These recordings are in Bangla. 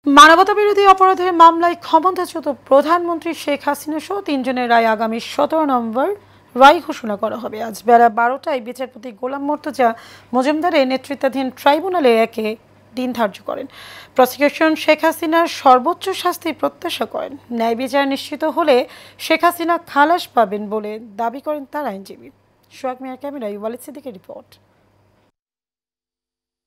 মানবতাবিরোধী অপরাধের মামলায় ক্ষমতাচ্যুত প্রধানমন্ত্রী শেখ হাসিনা সহ ৩ জনের রায় আগামী ১৭ নভেম্বর রায় ঘোষণা করা হবে। আজ বেলা ১২টায় বিচারপতি গোলাম মর্তুজা মজুমদারের নেতৃত্বাধীন ট্রাইব্যুনালে একে দিন ধার্য করেন। প্রসিকিউশন শেখ হাসিনার সর্বোচ্চ শাস্তি প্রত্যাশা করেন। ন্যায় বিচার নিশ্চিত হলে শেখ হাসিনা খালাস পাবেন বলে দাবি করেন তার আইনজীবী। সোহাগ মিয়ার ক্যামেরায় ওয়ালিদ সিদ্দিকের রিপোর্ট।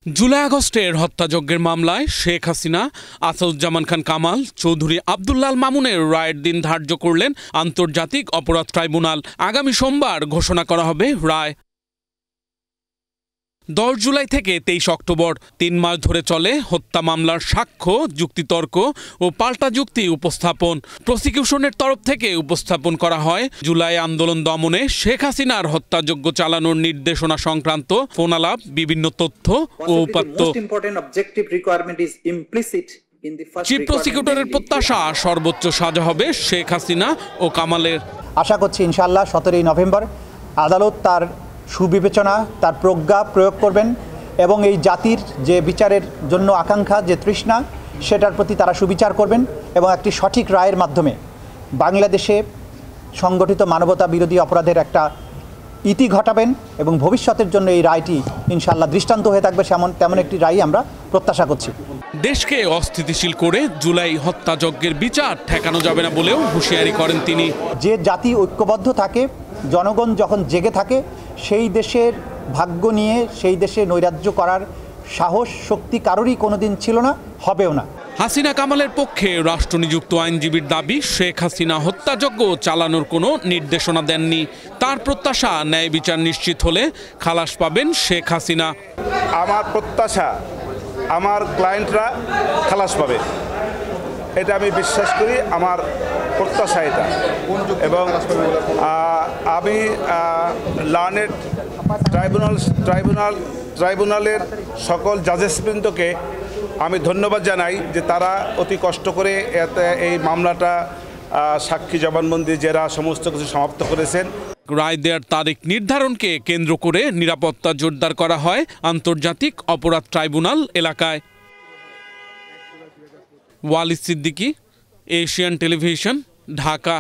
জুলাই আগস্টের হত্যাযজ্ঞের মামলায় শেখ হাসিনা, আসাদুজ্জামান খান কামাল, চৌধুরী আব্দুল্লাহ মামুনের রায়ের দিন ধার্য করলেন আন্তর্জাতিক অপরাধ ট্রাইব্যুনাল। আগামী সোমবার ঘোষণা করা হবে রায়। 10 জুলাই থেকে 23 অক্টোবর 3 মাস ধরে চলে হত্যা মামলার সাক্ষ্য, যুক্তিতর্ক ও পাল্টা যুক্তি উপস্থাপন। প্রসিকিউশনের তরফ থেকে উপস্থাপন করা হয় জুলাই আন্দোলন দমনে শেখ হাসিনার হত্যাযজ্ঞ চালানোর নির্দেশনা সংক্রান্ত ফোনালাপ, বিভিন্ন তথ্য ও উপাত্ত। চিফ প্রসিকিউটরের প্রত্যাশা সর্বোচ্চ সাজা হবে শেখ হাসিনা ও কামালের। আশা করছি ইনশাআল্লাহ 17 নভেম্বর আদালত তার সুবিবেচনা, তার প্রজ্ঞা প্রয়োগ করবেন এবং এই জাতির যে বিচারের জন্য আকাঙ্ক্ষা, যে তৃষ্ণা, সেটার প্রতি তারা সুবিচার করবেন এবং একটি সঠিক রায়ের মাধ্যমে বাংলাদেশে সংগঠিত মানবতা বিরোধী অপরাধের একটা ইতি ঘটাবেন এবং ভবিষ্যতের জন্য এই রায়টি ইনশাআল্লাহ দৃষ্টান্ত হয়ে থাকবে তেমন একটি রায় আমরা প্রত্যাশা করছি। দেশকে অস্থিতিশীল করে জুলাই হত্যাযজ্ঞের বিচার ঠেকানো যাবে না বলেও হুঁশিয়ারি করেন তিনি। যে জাতি ঐক্যবদ্ধ থাকে, জনগণ যখন জেগে থাকে, সেই দেশের ভাগ্য নিয়ে সেই দেশে নৈরাজ্য করার সাহস, শক্তি কারোরই কোনোদিন ছিল না, হবেও না। হাসিনা কামালের পক্ষে রাষ্ট্রনিযুক্ত আইনজীবীর দাবি, শেখ হাসিনা হত্যাযজ্ঞ চালানোর কোনো নির্দেশনা দেননি। তার প্রত্যাশা ন্যায় বিচার নিশ্চিত হলে খালাস পাবেন শেখ হাসিনা। আমার প্রত্যাশা আমার ক্লায়েন্টরা খালাস পাবে, এটা আমি বিশ্বাস করি, আমার প্রত্যাশা এটা। এবং আমি লার্নেড ট্রাইব্যুনালের সকল জাজেসবৃন্দকে আমি ধন্যবাদ জানাই যে তারা অতি কষ্ট করে এই মামলাটা সাক্ষী জবানবন্দি, জেরা সমস্ত কিছু সমাপ্ত করেছেন। রায় দেওয়ার তারিখ নির্ধারণকে কেন্দ্র করে নিরাপত্তা জোরদার করা হয় আন্তর্জাতিক অপরাধ ট্রাইব্যুনাল এলাকায়। Walid Siddiqui, Asian television, Dhaka.